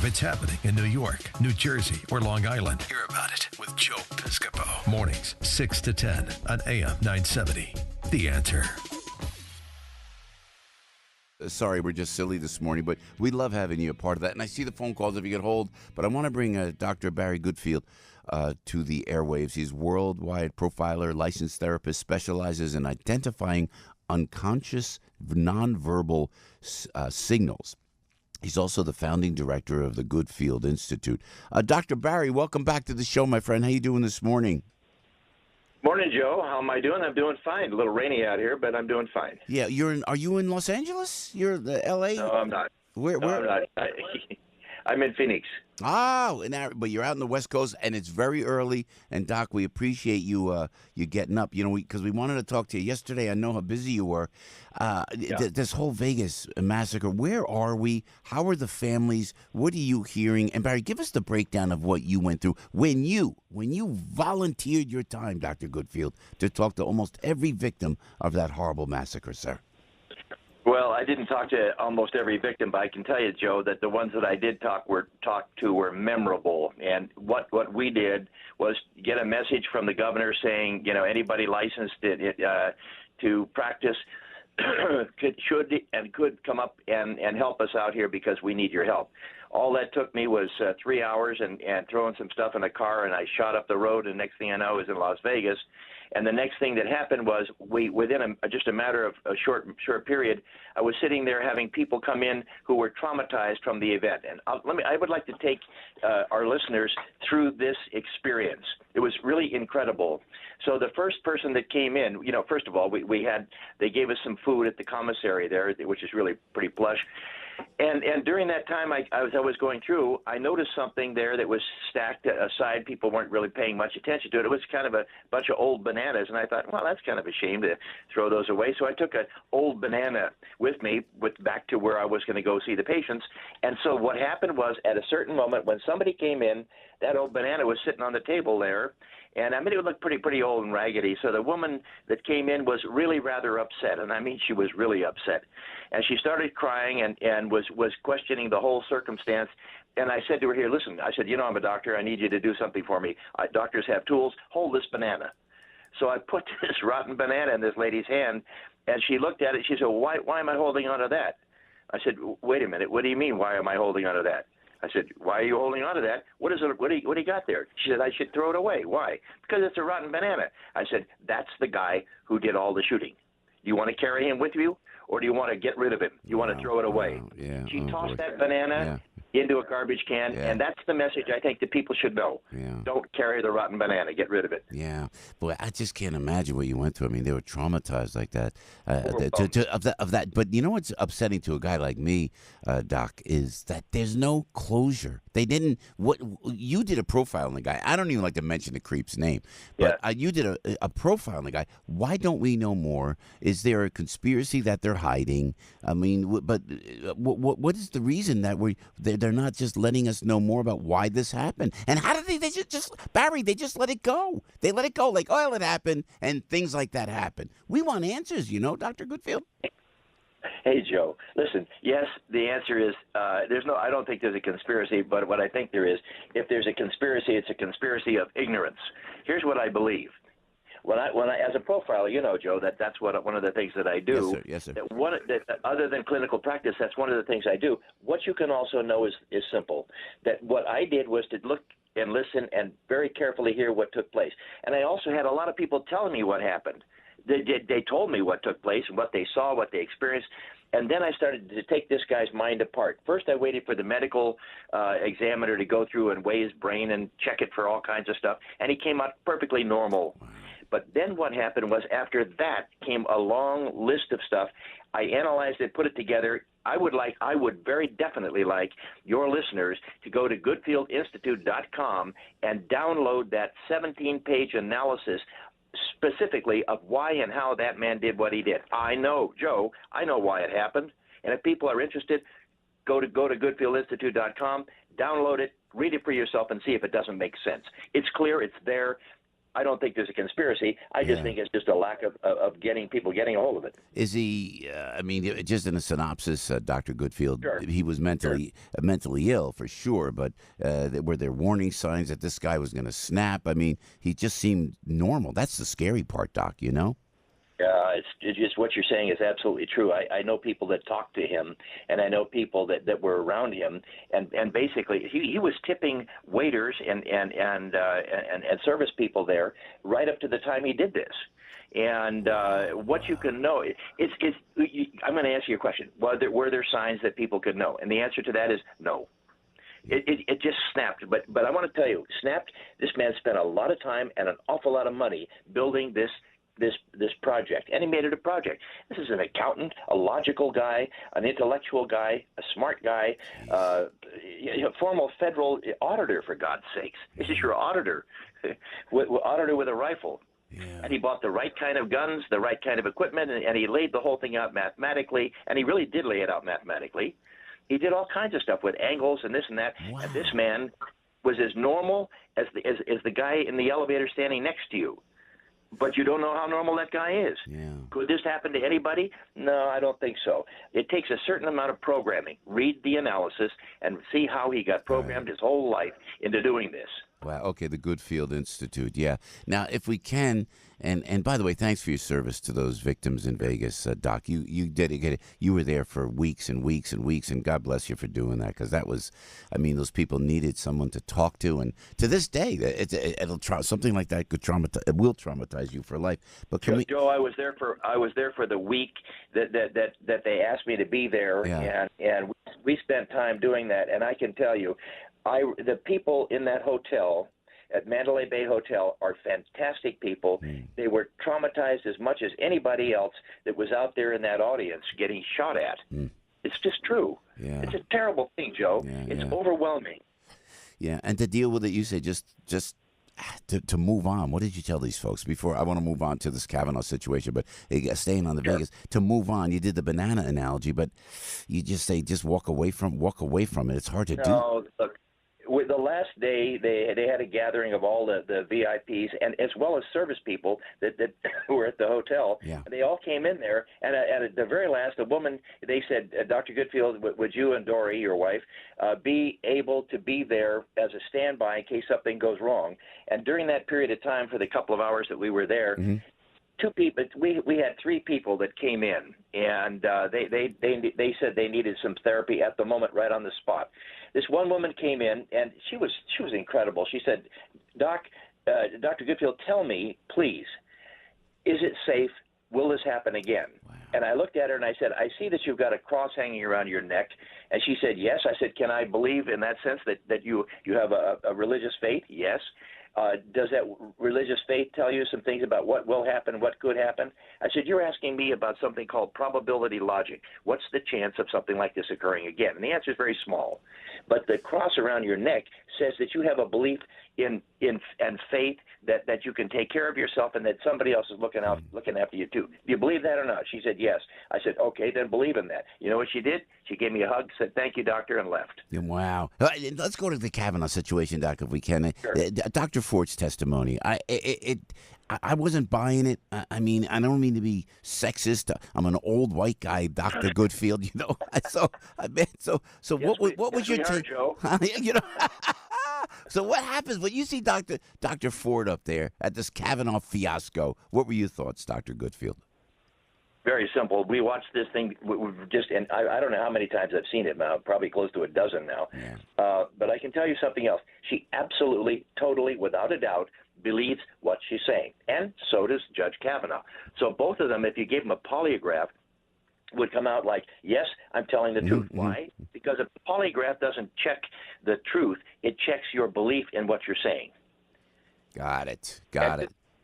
it's happening in New York, New Jersey, or Long Island, hear about it with Joe Piscopo. Mornings, 6 to 10 on AM 970. The Answer. Sorry, we're just silly this morning, but we love having you a part of that. And I see the phone calls if you get hold, but I want to bring Dr. Barry Goodfield to the airwaves. He's worldwide profiler, licensed therapist, specializes in identifying unconscious nonverbal signals. He's also the founding director of the Goodfield Institute. Dr. Barry, welcome back to the show, my friend. How you doing this morning? Morning, Joe. How am I doing? I'm doing fine. A little rainy out here, but I'm doing fine. Yeah, are you in Los Angeles? You're the L.A.? No, I'm not. Where? I'm not. I'm in Phoenix. Oh, but you're out on the West Coast, and it's very early. And Doc, we appreciate you getting up. You know, because we wanted to talk to you yesterday. I know how busy you were. This whole Vegas massacre. Where are we? How are the families? What are you hearing? And Barry, give us the breakdown of what you went through when you volunteered your time, Dr. Goodfield, to talk to almost every victim of that horrible massacre, sir. Well, I didn't talk to almost every victim, but I can tell you, Joe, that the ones that I did talk to were memorable. And what we did was get a message from the governor saying, you know, anybody licensed to practice should and could come up and help us out here because we need your help. All that took me was 3 hours and throwing some stuff in a car, and I shot up the road, and next thing I know, I was in Las Vegas. And the next thing that happened was within just a matter of a short period, I was sitting there having people come in who were traumatized from the event. And I would like to take our listeners through this experience. It was really incredible. So the first person that came in, you know, first of all, they gave us some food at the commissary there, which is really pretty plush. And during that time, as I was going through, I noticed something there that was stacked aside. People weren't really paying much attention to it. It was kind of a bunch of old bananas, and I thought, well, that's kind of a shame to throw those away. So I took an old banana with me back to where I was going to go see the patients. And so what happened was, at a certain moment, when somebody came in, that old banana was sitting on the table there. And I mean, it looked pretty old and raggedy. So the woman that came in was really rather upset. And I mean, she was really upset. And she started crying and was questioning the whole circumstance. And I said to her, here, listen, I said, you know, I'm a doctor. I need you to do something for me. Doctors have tools. Hold this banana. So I put this rotten banana in this lady's hand, and she looked at it. She said, why am I holding on to that? I said, wait a minute. What do you mean, why am I holding on to that? I said, why are you holding on to that? What is it? What do you got there? She said, I should throw it away. Why? Because it's a rotten banana. I said, that's the guy who did all the shooting. Do you want to carry him with you, or do you want to get rid of him? You want to throw it away? Yeah. She tossed that banana into a garbage can, and that's the message I think that people should know. Yeah. Don't carry the rotten banana. Get rid of it. Yeah. Boy, I just can't imagine what you went through. I mean, they were traumatized like that. Of that. But you know what's upsetting to a guy like me, Doc, is that there's no closure. They didn't. What you did a profile on the guy. I don't even like to mention the creep's name, but you did a profile on the guy. Why don't we know more? Is there a conspiracy that they're hiding? I mean, but what is the reason that they're not just letting us know more about why this happened? And how did they just Barry? They just let it go. They let it go like, oh, it happened, and things like that happen. We want answers, you know, Dr. Goodfield. Hey, Joe, listen, yes, the answer is I don't think there's a conspiracy, but what I think there is, if there's a conspiracy, it's a conspiracy of ignorance. Here's what I believe. When I as a profiler, you know, Joe, that's one of the things that I do. Yes, sir. That other than clinical practice, that's one of the things I do. What you can also know is simple. That what I did was to look and listen and very carefully hear what took place. And I also had a lot of people telling me what happened. They told me what took place and what they saw, what they experienced. And then I started to take this guy's mind apart. First, I waited for the medical examiner to go through and weigh his brain and check it for all kinds of stuff. And he came out perfectly normal. But then what happened was, after that came a long list of stuff. I analyzed it, put it together. I would very definitely like your listeners to go to goodfieldinstitute.com and download that 17-page analysis specifically of why and how that man did what he did. I know, Joe, I know why it happened. And if people are interested, go to goodfieldinstitute.com, download it, read it for yourself, and see if it doesn't make sense. It's clear, it's there. I don't think there's a conspiracy. I just think it's just a lack of getting a hold of it. Is he? I mean, just in a synopsis, Dr. Goodfield, Sure. he was mentally ill for sure. But were there warning signs that this guy was going to snap? I mean, he just seemed normal. That's the scary part, Doc. You know. It's just what you're saying is absolutely true. I know people that talked to him, and I know people that were around him, and basically he was tipping waiters and service people there right up to the time he did this. And what you can know, I'm going to answer your question. Were there signs that people could know? And the answer to that is no. It just snapped. But I want to tell you, snapped. This man spent a lot of time and an awful lot of money building this project, and he made it a project. This is an accountant, a logical guy, an intellectual guy, a smart guy, a formal federal auditor, for God's sakes. This is your auditor, auditor with a rifle. Yeah. And he bought the right kind of guns, the right kind of equipment, and he laid the whole thing out mathematically, and he really did lay it out mathematically. He did all kinds of stuff with angles and this and that, and this man was as normal as the guy in the elevator standing next to you. But you don't know how normal that guy is. Yeah. Could this happen to anybody? No, I don't think so. It takes a certain amount of programming. Read the analysis and see how he got programmed his whole life into doing this. Wow. Okay, the Goodfield Institute. Yeah. Now, if we can, and by the way, thanks for your service to those victims in Vegas, Doc. You dedicated. You were there for weeks and weeks and weeks, and God bless you for doing that, because that was, I mean, those people needed someone to talk to, and to this day, something like that it will traumatize you for life. But Joe, I was there for the week that they asked me to be there, and we spent time doing that, and I can tell you, the people in that hotel, at Mandalay Bay Hotel, are fantastic people. They were traumatized as much as anybody else that was out there in that audience getting shot at. It's just true. Yeah. It's a terrible thing, Joe. It's overwhelming. Yeah, and to deal with it, you say just to move on. What did you tell these folks? Before I want to move on to this Kavanaugh situation, but staying on the Vegas, to move on, you did the banana analogy, but you just say walk away from it. It's hard to do. No, look. With the last day, they had a gathering of all the VIPs and as well as service people that were at the hotel. Yeah. They all came in there, and at the very last, a woman, they said, Dr. Goodfield, would you and Dory, your wife, be able to be there as a standby in case something goes wrong? And during that period of time, for the couple of hours that we were there, two people. We had three people that came in, and they said they needed some therapy at the moment, right on the spot. This one woman came in, and she was incredible. She said, Dr. Goodfield, tell me, please, is it safe? Will this happen again? Wow. And I looked at her and I said, I see that you've got a cross hanging around your neck. And she said, yes. I said, can I believe in that sense that you have a religious faith? Yes. Does that religious faith tell you some things about what will happen, what could happen? I said, you're asking me about something called probability logic. What's the chance of something like this occurring again? And the answer is very small. But the cross around your neck says that you have a belief in and faith that you can take care of yourself and that somebody else is looking after you too. Do you believe that or not? She said, yes. I said, okay, then believe in that. You know what she did? She gave me a hug, said, thank you, doctor, and left. Wow. Let's go to the Kavanaugh situation, Doc, if we can. Sure. Dr. Ford's testimony, I wasn't buying it. I mean, I don't mean to be sexist. I'm an old white guy, Dr. Goodfield, you know. So yes, what was your take? You know. So what happens when you see Dr. Ford up there at this Kavanaugh fiasco? What were your thoughts, Dr. Goodfield? Very simple. We watched this thing and I don't know how many times I've seen it now, probably close to a dozen now. Yeah. But I can tell you something else. She absolutely, totally, without a doubt, believes what she's saying. And so does Judge Kavanaugh. So both of them, if you gave them a polygraph, would come out like, yes, I'm telling the truth. Why? Because a polygraph doesn't check the truth. It checks your belief in what you're saying. Got it.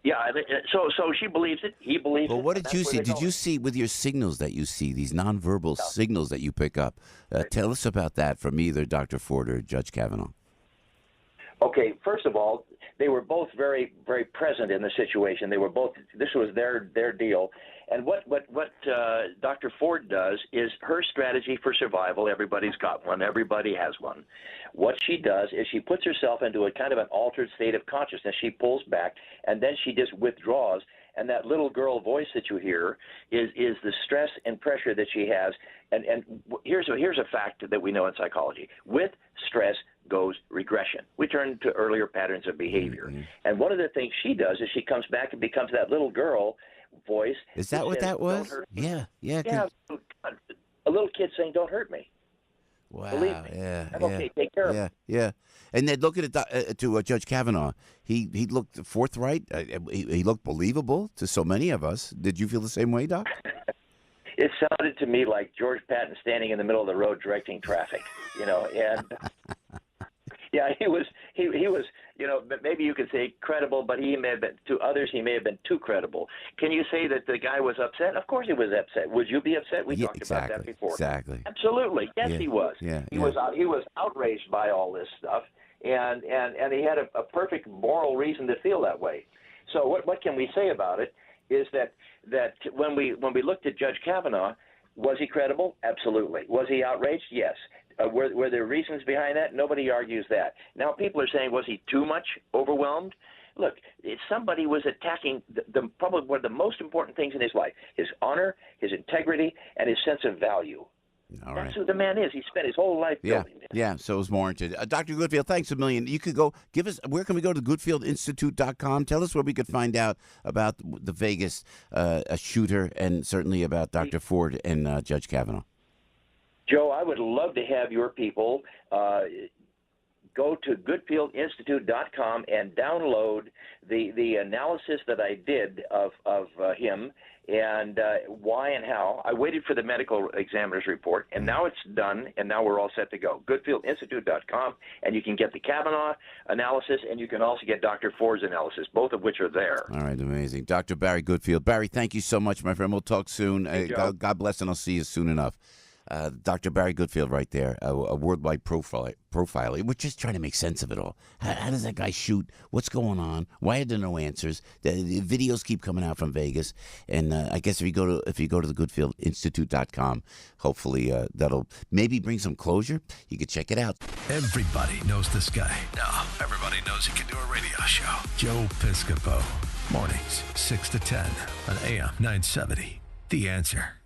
Yeah, so she believes it. He believes it. Well, what did you see? Did you see with your signals that you see, these nonverbal signals that you pick up? Tell us about that from either Dr. Ford or Judge Kavanaugh. Okay, first of all, they were both very, very present in the situation. They were both. This was their deal. And what Dr. Ford does is her strategy for survival. Everybody's got one. Everybody has one. What she does is she puts herself into a kind of an altered state of consciousness. She pulls back, and then she just withdraws. And that little girl voice that you hear is the stress and pressure that she has. And here's a fact that we know in psychology. With stress goes regression. We turn to earlier patterns of behavior. Mm-hmm. And one of the things she does is she comes back and becomes that little girl voice. Is that what that was? Yeah. Yeah, a little kid saying, "Don't hurt me." Wow. Believe me. Yeah. I'm okay. Take care of me. Yeah. And then looking at Judge Kavanaugh, he looked forthright. He looked believable to so many of us. Did you feel the same way, Doc? It sounded to me like George Patton standing in the middle of the road directing traffic, and yeah, he was, maybe you could say credible, but he may have been, to others, he may have been too credible. Can you say that the guy was upset? Of course he was upset. Would you be upset? We talked about that before. Exactly. Absolutely. Yes, he was. He was outraged by all this stuff, and he had a perfect moral reason to feel that way. So what can we say about it is that when we looked at Judge Kavanaugh, was he credible? Absolutely. Was he outraged? Yes. Were there reasons behind that? Nobody argues that. Now people are saying, was he too much overwhelmed? Look, if somebody was attacking probably one of the most important things in his life, his honor, his integrity, and his sense of value. That's who the man is. He spent his whole life building this. Yeah, so it was warranted. Dr. Goodfield, thanks a million. You could go, where can we go to goodfieldinstitute.com? Tell us where we could find out about the Vegas shooter and certainly about Dr. Ford and Judge Kavanaugh. Joe, I would love to have your people go to goodfieldinstitute.com and download the analysis that I did of him and why and how. I waited for the medical examiner's report, and now it's done, and now we're all set to go. Goodfieldinstitute.com, and you can get the Kavanaugh analysis, and you can also get Dr. Ford's analysis, both of which are there. All right, amazing. Dr. Barry Goodfield. Barry, thank you so much, my friend. We'll talk soon. Hey, God bless, and I'll see you soon enough. Dr. Barry Goodfield right there, a worldwide profiler. We're just trying to make sense of it all. How does that guy shoot? What's going on? Why are there no answers? The videos keep coming out from Vegas, and I guess if you go to the GoodfieldInstitute.com, hopefully that'll maybe bring some closure. You can check it out. Everybody knows this guy. Now, everybody knows he can do a radio show. Joe Piscopo. Mornings, 6 to 10 on AM 970. The Answer.